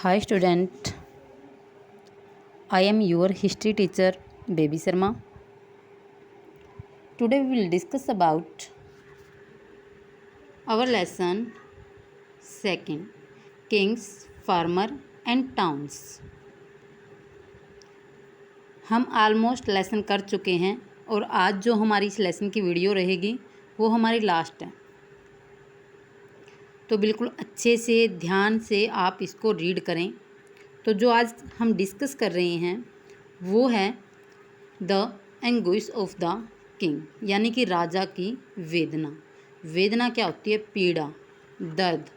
Hi student, I am your history teacher Baby Sharma. Today we will discuss about our lesson second, Kings, Farmer and Towns. हम almost lesson कर चुके हैं और आज जो हमारी इस लेसन की वीडियो रहेगी वो हमारी लास्ट है, तो बिल्कुल अच्छे से ध्यान से आप इसको रीड करें। तो जो आज हम डिस्कस कर रहे हैं वो है the anguish of the king, यानी कि राजा की वेदना। वेदना क्या होती है? पीड़ा, दर्द,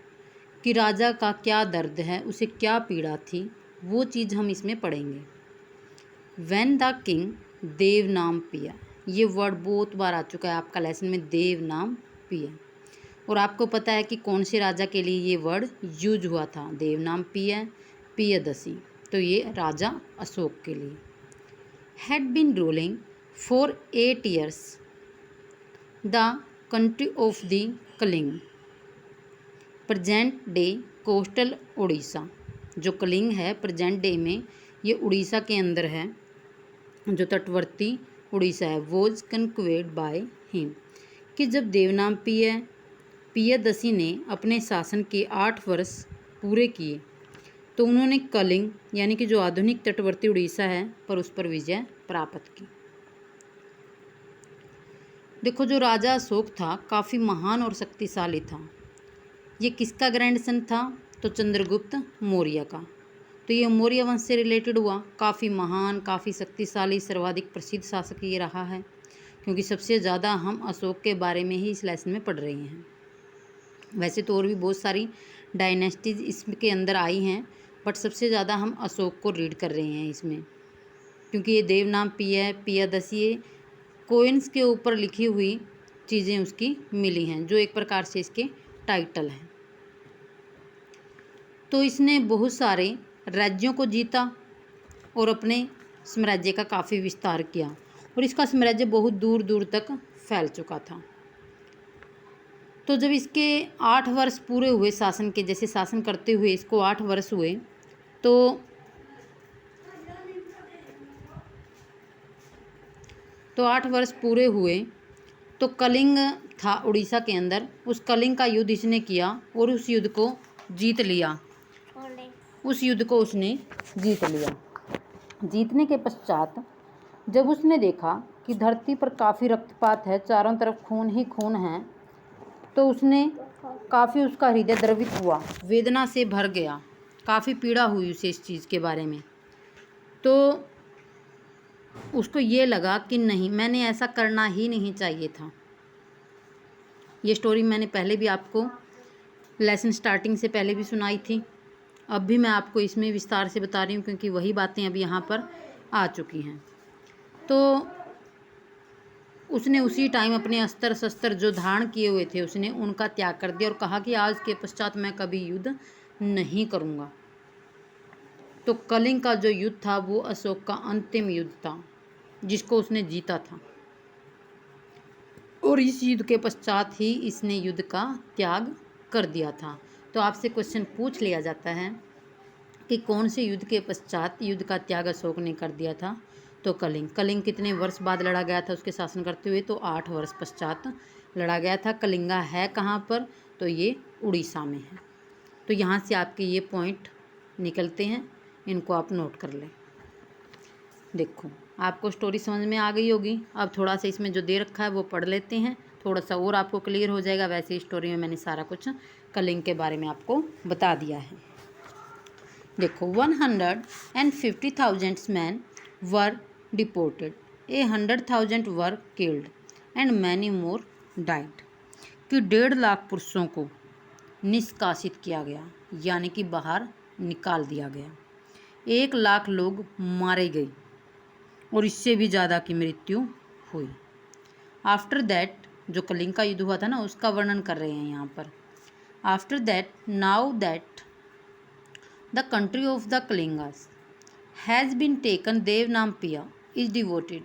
कि राजा का क्या दर्द है, उसे क्या पीड़ा थी, वो चीज़ हम इसमें पढ़ेंगे। व्हेन द किंग देव नाम पिया, ये वर्ड बहुत बार आ चुका है आपका लेसन में, देव नाम पिया। और आपको पता है कि कौन से राजा के लिए ये वर्ड यूज हुआ था, देव नाम पिया, पियदसी, तो ये राजा अशोक के लिए। Had been ruling for 8 years the country of the Kalinga, present day coastal Orissa. जो कलिंग है प्रेजेंट डे में ये उड़ीसा के अंदर है, जो तटवर्ती उड़ीसा है। वॉज कन्क्वेड बाय हिम, कि जब देवनाम पियदसी ने अपने शासन के 8 वर्ष पूरे किए तो उन्होंने कलिंग यानी कि जो आधुनिक तटवर्ती उड़ीसा है पर उस पर विजय प्राप्त की। देखो, जो राजा अशोक था काफ़ी महान और शक्तिशाली था। ये किसका ग्रैंडसन था? तो चंद्रगुप्त मौर्य का। तो ये मौर्य वंश से रिलेटेड हुआ। काफ़ी महान, काफ़ी शक्तिशाली, सर्वाधिक प्रसिद्ध शासक ये रहा है, क्योंकि सबसे ज़्यादा हम अशोक के बारे में ही इस लेसन में पढ़ रहे हैं। वैसे तो और भी बहुत सारी डायनेस्टीज इसके अंदर आई हैं, बट सबसे ज़्यादा हम अशोक को रीड कर रहे हैं इसमें, क्योंकि ये देव नाम पियदसी कोइंस के ऊपर लिखी हुई चीज़ें उसकी मिली हैं, जो एक प्रकार से इसके टाइटल हैं। तो इसने बहुत सारे राज्यों को जीता और अपने साम्राज्य का काफ़ी विस्तार किया, और इसका साम्राज्य बहुत दूर दूर तक फैल चुका था। तो जब इसके 8 वर्ष पूरे हुए शासन के, जैसे शासन करते हुए इसको 8 वर्ष हुए, तो 8 वर्ष पूरे हुए तो कलिंग था उड़ीसा के अंदर, उस कलिंग का युद्ध इसने किया और उस युद्ध को जीत लिया। जीतने के पश्चात जब उसने देखा कि धरती पर काफ़ी रक्तपात है, चारों तरफ खून ही खून है, तो उसने काफ़ी, उसका हृदय द्रवित हुआ, वेदना से भर गया, काफ़ी पीड़ा हुई उसे इस चीज़ के बारे में। तो उसको ये लगा कि नहीं, मैंने ऐसा करना ही नहीं चाहिए था। ये स्टोरी मैंने पहले भी आपको लेसन स्टार्टिंग से पहले भी सुनाई थी, अब भी मैं आपको इसमें विस्तार से बता रही हूँ, क्योंकि वही बातें अभी यहाँ पर आ चुकी हैं। तो उसने उसी टाइम अपने अस्त्र शस्त्र जो धारण किए हुए थे उसने उनका त्याग कर दिया और कहा कि आज के पश्चात मैं कभी युद्ध नहीं करूँगा। तो कलिंग का जो युद्ध था वो अशोक का अंतिम युद्ध था, जिसको उसने जीता था, और इस युद्ध के पश्चात ही इसने युद्ध का त्याग कर दिया था। तो आपसे क्वेश्चन पूछ लिया जाता है कि कौन से युद्ध के पश्चात युद्ध का त्याग अशोक ने कर दिया था? तो कलिंग कितने वर्ष बाद लड़ा गया था उसके शासन करते हुए? तो 8 वर्ष पश्चात लड़ा गया था। कलिंगा है कहाँ पर? तो ये उड़ीसा में है। तो यहाँ से आपके ये पॉइंट निकलते हैं, इनको आप नोट कर लें। देखो, आपको स्टोरी समझ में आ गई होगी। अब थोड़ा सा इसमें जो दे रखा है वो पढ़ लेते हैं, थोड़ा सा और आपको क्लियर हो जाएगा। वैसे स्टोरी में मैंने सारा कुछ कलिंग के बारे में आपको बता दिया है। देखो, 150,000 man were deported, 100,000 were killed and many more died, कि 1.5 लाख पुरुषों को निष्कासित किया गया, यानी कि बाहर निकाल दिया गया। 1 लाख लोग मारे गए और इससे भी ज़्यादा की मृत्यु हुई। आफ्टर दैट, जो कलिंग का युद्ध हुआ था ना, उसका वर्णन कर रहे हैं यहाँ पर। After that, now that the country of the Kalingas has been taken, Devnampiya is devoted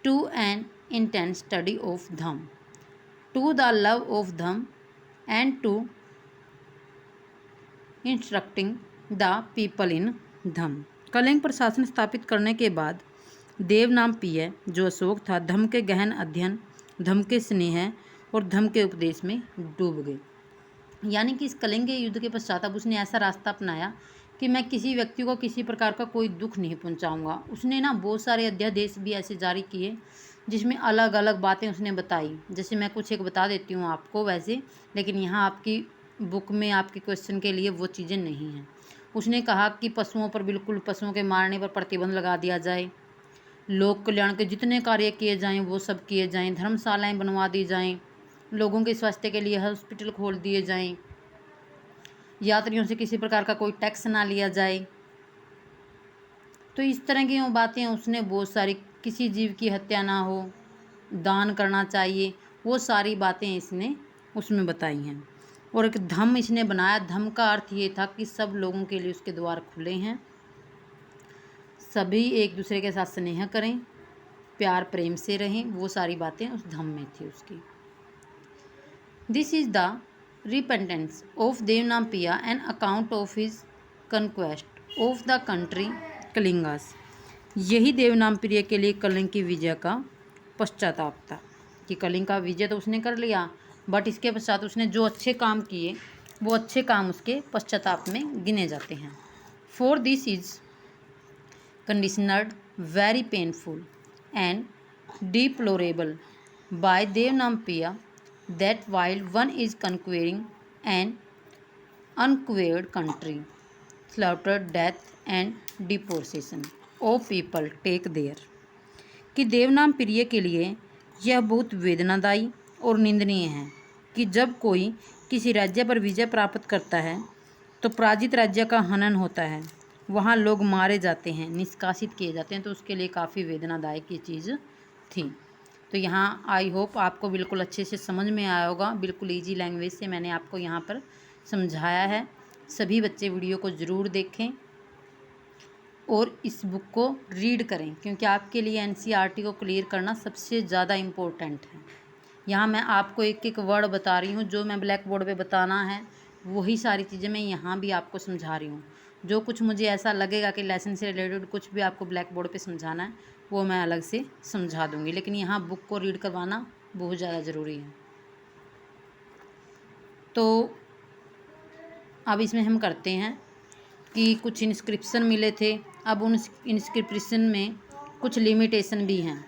to an intense study of Dham, to the love of Dham, and to instructing the people in धम। कलिंग पर शासन स्थापित करने के बाद देवनामप्रिय जो अशोक था धम के गहन अध्ययन, धम के स्नेह और धम के उपदेश में डूब गए। यानी कि इस कलिंग युद्ध के पश्चात अब उसने ऐसा रास्ता अपनाया कि मैं किसी व्यक्ति को किसी प्रकार का कोई दुख नहीं पहुंचाऊंगा। उसने ना बहुत सारे अध्यादेश भी ऐसे जारी किए जिसमें अलग अलग बातें उसने बताई। जैसे मैं कुछ एक बता देती हूँ आपको वैसे, लेकिन यहाँ आपकी बुक में आपके क्वेश्चन के लिए वो चीज़ें नहीं हैं। उसने कहा कि पशुओं पर बिल्कुल पशुओं के मारने पर प्रतिबंध लगा दिया जाए, लोक कल्याण के जितने कार्य किए जाएं वो सब किए जाएं, धर्मशालाएं बनवा दी जाएं, लोगों के स्वास्थ्य के लिए हॉस्पिटल खोल दिए जाएं, यात्रियों से किसी प्रकार का कोई टैक्स ना लिया जाए। तो इस तरह की बातें उसने बहुत सारी, किसी जीव की हत्या ना हो, दान करना चाहिए, वो सारी बातें इसने उसमें बताई हैं। और एक धम इसने बनाया। धम का अर्थ ये था कि सब लोगों के लिए उसके द्वार खुले हैं, सभी एक दूसरे के साथ स्नेह करें, प्यार प्रेम से रहें, वो सारी बातें उस धम में थी उसकी। This is the repentance of Devanampriya an account of his conquest of the country Kalingas. यही देवनामप्रिय के लिए कलिंग की विजय का पश्चाताप था कि कलिंग का विजय तो उसने कर लिया, बट इसके पश्चात उसने जो अच्छे काम किए वो अच्छे काम उसके पश्चाताप में गिने जाते हैं। For this is conditioned very painful and deplorable by Devanampriya that while one is conquering an unconquered country, slaughter, death and deportation of people take there, कि देवनामप्रिय के लिए यह बहुत वेदनादायी और निंदनीय है कि जब कोई किसी राज्य पर विजय प्राप्त करता है तो पराजित राज्य का हनन होता है, वहाँ लोग मारे जाते हैं, निष्कासित किए जाते हैं। तो उसके लिए काफ़ी वेदनादायक ये चीज़ थी। तो यहाँ आई होप आपको बिल्कुल अच्छे से समझ में आया होगा। बिल्कुल इजी लैंग्वेज से मैंने आपको यहाँ पर समझाया है। सभी बच्चे वीडियो को ज़रूर देखें और इस बुक को रीड करें, क्योंकि आपके लिए एनसीईआरटी को क्लियर करना सबसे ज़्यादा इम्पोर्टेंट है। यहाँ मैं आपको एक एक वर्ड बता रही हूँ, जो मैं ब्लैक बोर्ड पे बताना है वही सारी चीज़ें मैं यहाँ भी आपको समझा रही हूँ। जो कुछ मुझे ऐसा लगेगा कि लेसन से रिलेटेड कुछ भी आपको ब्लैक बोर्ड पे समझाना है वो मैं अलग से समझा दूँगी, लेकिन यहाँ बुक को रीड करवाना बहुत ज़्यादा ज़रूरी है। तो अब इसमें हम करते हैं कि कुछ इंस्क्रिप्शन मिले थे। अब उन इंस्क्रिप्शन में कुछ लिमिटेशन भी हैं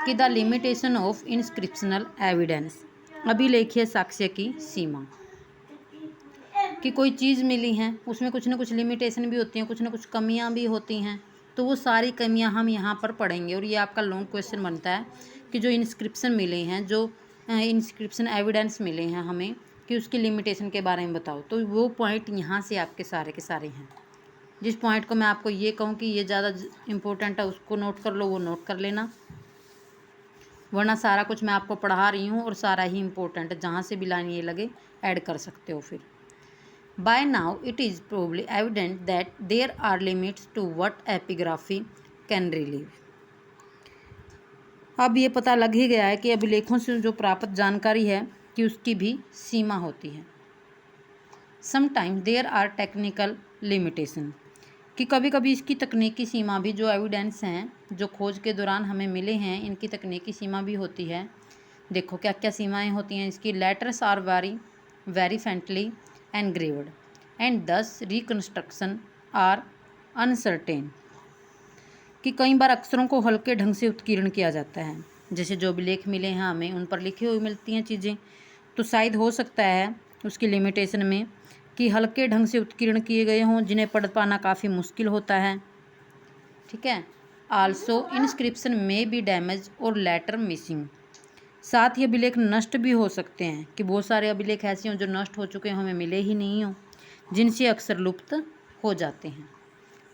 कि the limitation of inscriptional evidence, अभिलेखीय साक्ष्य की सीमा। कि कोई चीज़ मिली है उसमें कुछ ना कुछ लिमिटेशन भी होती हैं, कुछ ना कुछ कमियां भी होती हैं। तो वो सारी कमियां हम यहाँ पर पढ़ेंगे। और ये आपका लॉन्ग क्वेश्चन बनता है कि जो इंस्क्रिप्शन मिले हैं, जो इंस्क्रिप्शन एविडेंस मिले हैं हमें, कि उसकी लिमिटेशन के बारे में बताओ। तो वो पॉइंट यहाँ से आपके सारे के सारे हैं। जिस पॉइंट को मैं आपको ये कहूँ कि ये ज़्यादा इम्पोर्टेंट है उसको नोट कर लो, वो नोट कर लेना, वरना सारा कुछ मैं आपको पढ़ा रही हूँ और सारा ही इम्पोर्टेंट है। जहाँ से भी लाइन ये लगे ऐड कर सकते हो फिर। By now it is probably evident that there are limits to what epigraphy can relieve. अब ये पता लग ही गया है कि अभिलेखों से जो प्राप्त जानकारी है कि उसकी भी सीमा होती है। Sometimes there are technical limitation, कि कभी कभी इसकी तकनीकी सीमा भी, जो एविडेंस हैं जो खोज के दौरान हमें मिले हैं, इनकी तकनीकी सीमा भी होती है। देखो क्या क्या सीमाएं होती हैं इसकी। Letters are very faintly engraved and thus reconstruction are uncertain, कि कई बार अक्षरों को हल्के ढंग से उत्कीर्ण किया जाता है। जैसे जो भी लेख मिले हैं हमें उन पर लिखी हुई मिलती हैं चीज़ें, तो शायद हो सकता है उसकी लिमिटेशन में कि हल्के ढंग से उत्कीर्ण किए गए हों जिन्हें पढ़ पाना काफ़ी मुश्किल होता है। ठीक है। आल्सो इंस्क्रिप्शन में बी डैमेज और लेटर मिसिंग, साथ ही अभिलेख नष्ट भी हो सकते हैं, कि बहुत सारे अभिलेख ऐसे हों जो नष्ट हो चुके हैं, हमें मिले ही नहीं हों, जिनसे अक्सर लुप्त हो जाते हैं।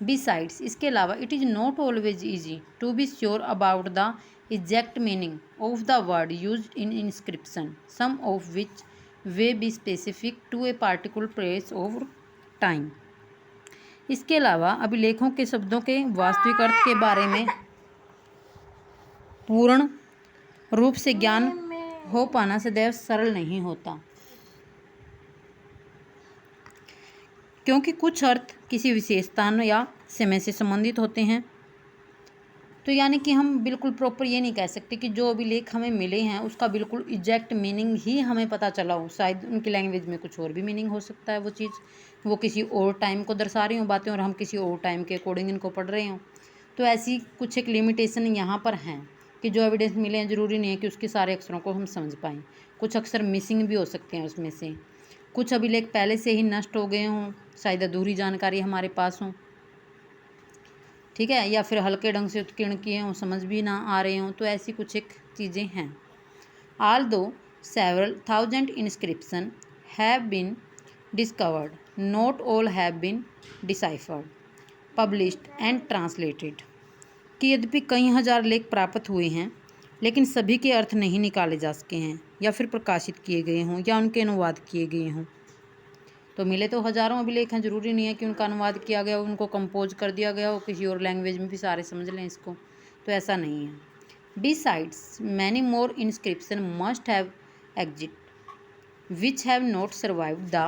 बिसाइड्स, इसके अलावा it is not always easy to be sure about the exact meaning of the word used in inscription, some of which may be specific to a particular place of time. इसके अलावा अभिलेखों के शब्दों के वास्तविक अर्थ के बारे में पूर्ण रूप से ज्ञान हो पाना सदैव सरल नहीं होता। क्योंकि कुछ अर्थ किसी विशेष स्थान या समय से संबंधित होते हैं। तो यानी कि हम बिल्कुल प्रॉपर ये नहीं कह सकते कि जो अभिलेख हमें मिले हैं उसका बिल्कुल एग्जैक्ट मीनिंग ही हमें पता चला हो। शायद उनकी लैंग्वेज में कुछ और भी मीनिंग हो सकता है, वो चीज़ वो किसी और टाइम को दर्शा रही हूँ बातें और हम किसी और टाइम के अकॉर्डिंग इनको पढ़ रहे हों। तो ऐसी कुछ एक लिमिटेशन यहाँ पर हैं कि जो एविडेंस मिले हैं ज़रूरी नहीं है कि उसके सारे अक्षरों को हम समझ पाएँ। कुछ अक्षर मिसिंग भी हो सकते हैं उसमें से। कुछ अभिलेख पहले से ही नष्ट हो गए हों, शायद अधूरी जानकारी हमारे पास हो, ठीक है, या फिर हल्के ढंग से उत्कीर्ण किए हों, समझ भी ना आ रहे हों। तो ऐसी कुछ एक चीज़ें हैं। Although several thousand inscriptions have been discovered, not all have been deciphered, published and translated. कि यद्यपि कई हजार लेख प्राप्त हुए हैं लेकिन सभी के अर्थ नहीं निकाले जा सके हैं या फिर प्रकाशित किए गए हों या उनके अनुवाद किए गए हों। तो मिले तो हज़ारों अभिलेख हैं, ज़रूरी नहीं है कि उनका अनुवाद किया गया हो, उनको कंपोज कर दिया गया हो किसी और लैंग्वेज में भी सारे समझ लें इसको, तो ऐसा नहीं है। Besides, many more inscriptions must have existed which have not survived the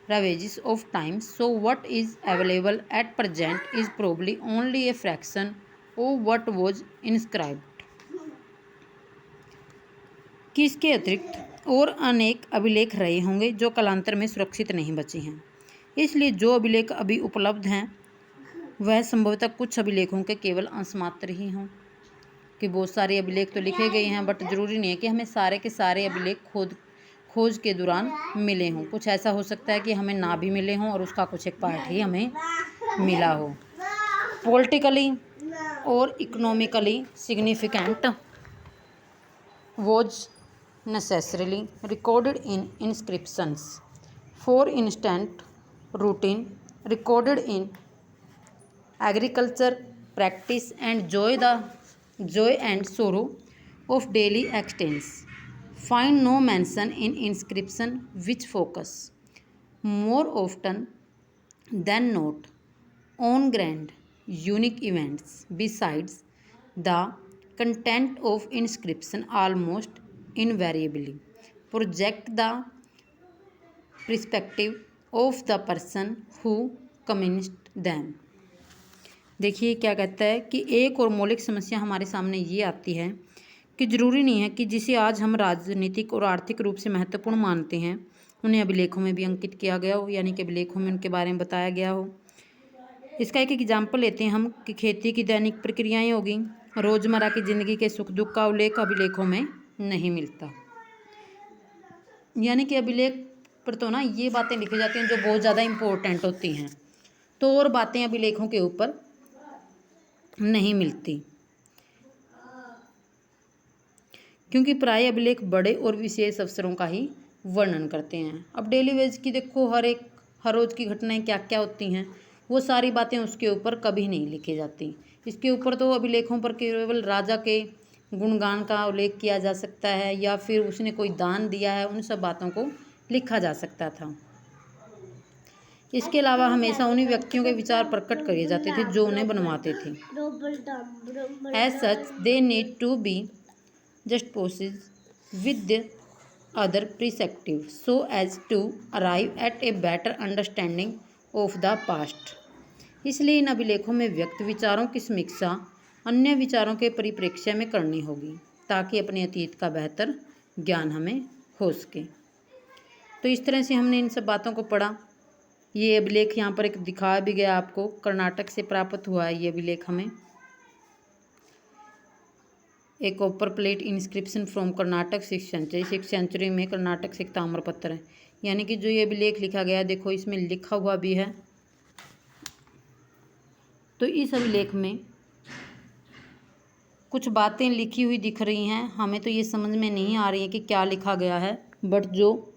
ravages of time, so what is available at present is probably only a fraction of what was inscribed. कि इसके अतिरिक्त और अनेक अभिलेख रहे होंगे जो कालांतर में सुरक्षित नहीं बचे हैं। इसलिए जो अभिलेख अभी उपलब्ध हैं वह संभवतः कुछ अभिलेखों के केवल अंशमात्र ही हों। कि बहुत सारे अभिलेख तो लिखे गए हैं बट ज़रूरी नहीं है कि हमें सारे के सारे अभिलेख खोज के दौरान मिले हों। कुछ ऐसा हो सकता है कि हमें ना भी मिले हों और उसका कुछ एक पार्ट ही हमें मिला हो। पॉलिटिकली और economically significant was necessarily recorded in inscriptions. For instance, routine recorded in agriculture practice and joy and sorrow of daily existence find no mention in inscription which focus more often than not on grand unique events. Besides, the content of inscription almost invariably project the perspective of the person who commissioned them. देखिए क्या कहता है कि एक और मौलिक समस्या हमारे सामने ये आती है कि ज़रूरी नहीं है कि जिसे आज हम राजनीतिक और आर्थिक रूप से महत्वपूर्ण मानते हैं उन्हें अभिलेखों में भी अंकित किया गया हो, यानी कि अभिलेखों में उनके बारे में बताया गया हो। इसका एक एग्जाम्पल लेते हैं हम कि खेती की दैनिक प्रक्रियाएं होगी, रोज़मर्रा की ज़िंदगी के सुख दुख का उल्लेख अभिलेखों में नहीं मिलता। यानी कि अभिलेख पर तो ना ये बातें लिखी जाती हैं जो बहुत ज़्यादा इम्पोर्टेंट होती हैं, तो और बातें अभिलेखों के ऊपर नहीं मिलती, क्योंकि प्राय अभिलेख बड़े और विशेष अवसरों का ही वर्णन करते हैं। अब डेली वेज की देखो हर रोज़ की घटनाएं क्या क्या होती हैं, वो सारी बातें उसके ऊपर कभी नहीं लिखी जाती। इसके ऊपर तो अभिलेखों पर केवल राजा के गुणगान का उल्लेख किया जा सकता है या फिर उसने कोई दान दिया है, उन सब बातों को लिखा जा सकता था। इसके अलावा हमेशा उन्हीं व्यक्तियों के विचार प्रकट किए जाते थे जो उन्हें बनवाते थे। As such they need to be just proceed with the other perspective so as to arrive at a better understanding of the past. इसलिए इन अभिलेखों में व्यक्त विचारों की समीक्षा अन्य विचारों के परिप्रेक्ष्य में करनी होगी ताकि अपने अतीत का बेहतर ज्ञान हमें हो सके। तो इस तरह से हमने इन सब बातों को पढ़ा। ये अभिलेख यहाँ पर एक दिखा भी गया आपको, कर्नाटक से प्राप्त हुआ है ये अभिलेख हमें, एक copper plate inscription from Karnataka 6th century में कर्नाटक से एक ताम्रपत्र है। यानी कि जो ये अभिलेख लिखा गया है देखो इसमें लिखा हुआ भी है। तो इस अभिलेख में कुछ बातें लिखी हुई दिख रही हैं, हमें तो ये समझ में नहीं आ रही है कि क्या लिखा गया है, बट जो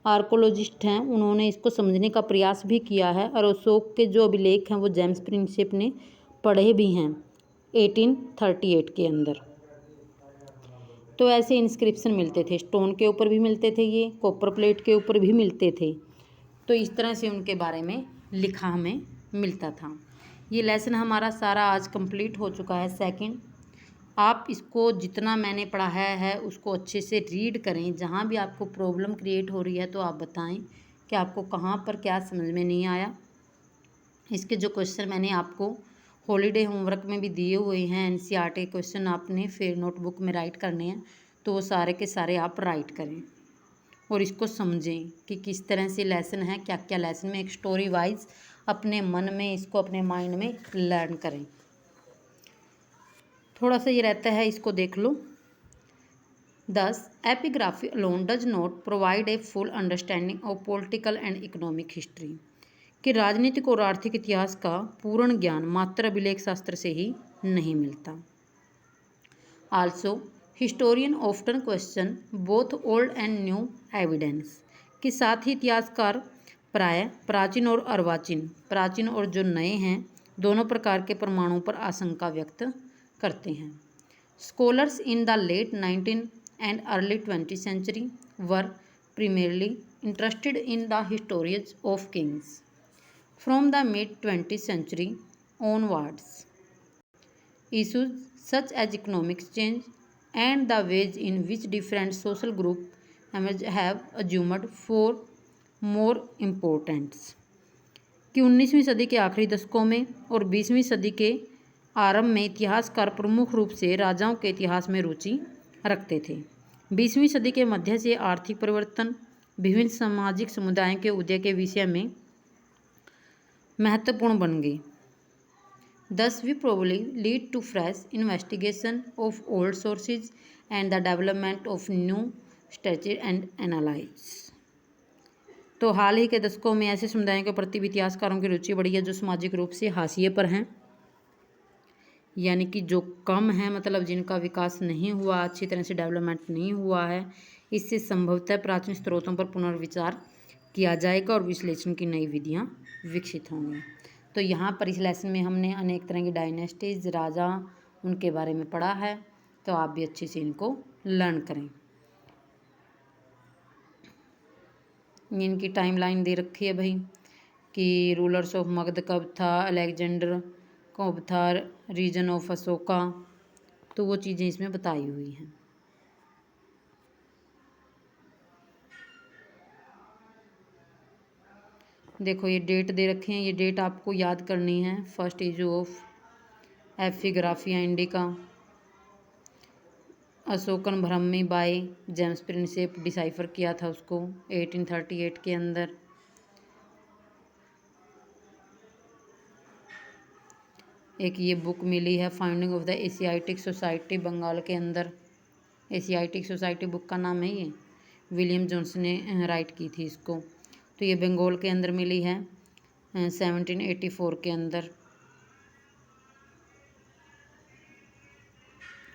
आर्कोलॉजिस्ट हैं उन्होंने इसको समझने का प्रयास भी किया है और अशोक के जो अभिलेख हैं वो जेम्स प्रिंसेप ने पढ़े भी हैं 1838 के अंदर। तो ऐसे इंस्क्रिप्शन मिलते थे, स्टोन के ऊपर भी मिलते थे, ये कॉपर प्लेट के ऊपर भी मिलते थे। तो इस तरह से उनके बारे में लिखा हमें मिलता था। ये लेसन हमारा सारा आज कंप्लीट हो चुका है सेकंड। आप इसको जितना मैंने पढ़ाया है उसको अच्छे से रीड करें। जहाँ भी आपको प्रॉब्लम क्रिएट हो रही है तो आप बताएं कि आपको कहाँ पर क्या समझ में नहीं आया। इसके जो क्वेश्चन मैंने आपको हॉलीडे होमवर्क में भी दिए हुए हैं, एनसीईआरटी क्वेश्चन आपने फिर नोटबुक में राइट करने हैं, तो वो सारे के सारे आप राइट करें और इसको समझें कि किस तरह से लेसन है, क्या क्या लेसन में, एक स्टोरी वाइज अपने मन में इसको अपने माइंड में लर्न करें। थोड़ा सा ये रहता है, इसको देख लो। दस epigraphy alone does not provide a full understanding of political and economic history, कि राजनीतिक और आर्थिक इतिहास का पूर्ण ज्ञान मात्र अभिलेख शास्त्र से ही नहीं मिलता। Also historian often question both old and new evidence, के साथ ही इतिहासकार प्राय प्राचीन और अर्वाचीन, प्राचीन और जो नए हैं, दोनों प्रकार के प्रमाणों पर आशंका व्यक्त करते हैं। Scholars in the late 19th and early 20th century were primarily interested in the histories of kings. From the mid-20th century onwards, issues such as economic change and the ways in which different social groups have assumed for more importance, कि 19वीं सदी के आखिरी दशकों में और 20वीं सदी के आरंभ में इतिहासकार प्रमुख रूप से राजाओं के इतिहास में रुचि रखते थे। 20वीं सदी के मध्य से आर्थिक परिवर्तन विभिन्न सामाजिक समुदायों के उदय के विषय में महत्वपूर्ण बन गई। Thus we probably lead to fresh investigation of old sources and the development of new studies and analysis. तो हाल ही के दशकों में ऐसे समुदायों के प्रति भी इतिहासकारों की रुचि बढ़ी है जो सामाजिक रूप से हाशिए पर हैं, यानी कि जो कम है, मतलब जिनका विकास नहीं हुआ, अच्छी तरह से डेवलपमेंट नहीं हुआ है। इससे संभवतः प्राचीन स्रोतों पर पुनर्विचार किया जाएगा और विश्लेषण की नई विधियां विकसित होंगी। तो यहाँ पर इस लेसन में हमने अनेक तरह की डायनेस्टीज, राजा, उनके बारे में पढ़ा है, तो आप भी अच्छे से इनको लर्न करें। इनकी टाइमलाइन दे रखी है भाई, कि रूलर्स ऑफ मगध कब था, अलेक्जेंडर कब था, रीजन ऑफ अशोका, तो वो चीज़ें इसमें बताई हुई हैं। देखो ये डेट दे रखे हैं, ये डेट आपको याद करनी है। First issue of Epigraphia Indica, Ashokan Brahmi by James Prinsep decipher किया था उसको 1838 के अंदर। एक ये बुक मिली है finding of the Asiatic Society Bengal के अंदर। एशियाटिक सोसाइटी बुक का नाम है ये, विलियम जोन्स ने राइट की थी इसको। तो ये बंगाल के अंदर मिली है 1784 के अंदर।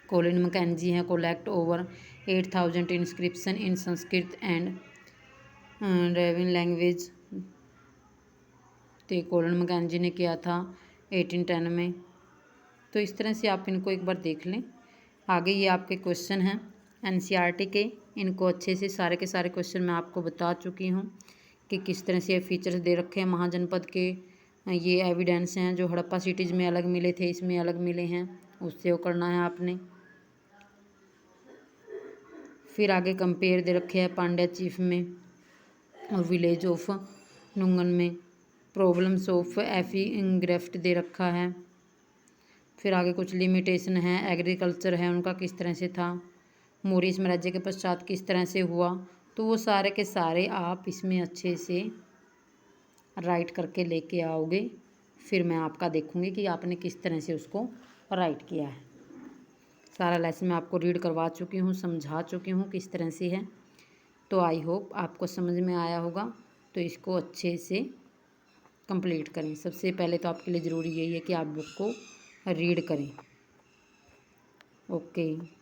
कोलिन मैकेंजी है, collect over 8000 inscription in Sanskrit and Dravidian language, तो कोलिन मैकेंजी ने किया था 1810 में। तो इस तरह से आप इनको एक बार देख लें। आगे ये आपके क्वेश्चन हैं एनसीईआरटी के, इनको अच्छे से सारे के सारे क्वेश्चन मैं आपको बता चुकी हूँ कि किस तरह से ये फीचर्स दे रखे हैं महाजनपद के। ये एविडेंस हैं जो हड़प्पा सिटीज़ में अलग मिले थे, इसमें अलग मिले हैं, उससे वो करना है आपने। फिर आगे कंपेयर दे रखे हैं पांड्या चीफ में और विलेज ऑफ नुंगन में। प्रॉब्लम्स ऑफ एपिग्राफ्ट दे रखा है। फिर आगे कुछ लिमिटेशन है, एग्रीकल्चर है उनका किस तरह से था, मौर्य साम्राज्य के पश्चात किस तरह से हुआ, तो वो सारे के सारे आप इसमें अच्छे से राइट करके लेके आओगे। फिर मैं आपका देखूँगी कि आपने किस तरह से उसको राइट किया है। सारा लेसन मैं आपको रीड करवा चुकी हूँ, समझा चुकी हूँ किस तरह से है। तो आई होप आपको समझ में आया होगा। तो इसको अच्छे से कंप्लीट करें। सबसे पहले तो आपके लिए ज़रूरी यही है कि आप बुक को रीड करें। ओके।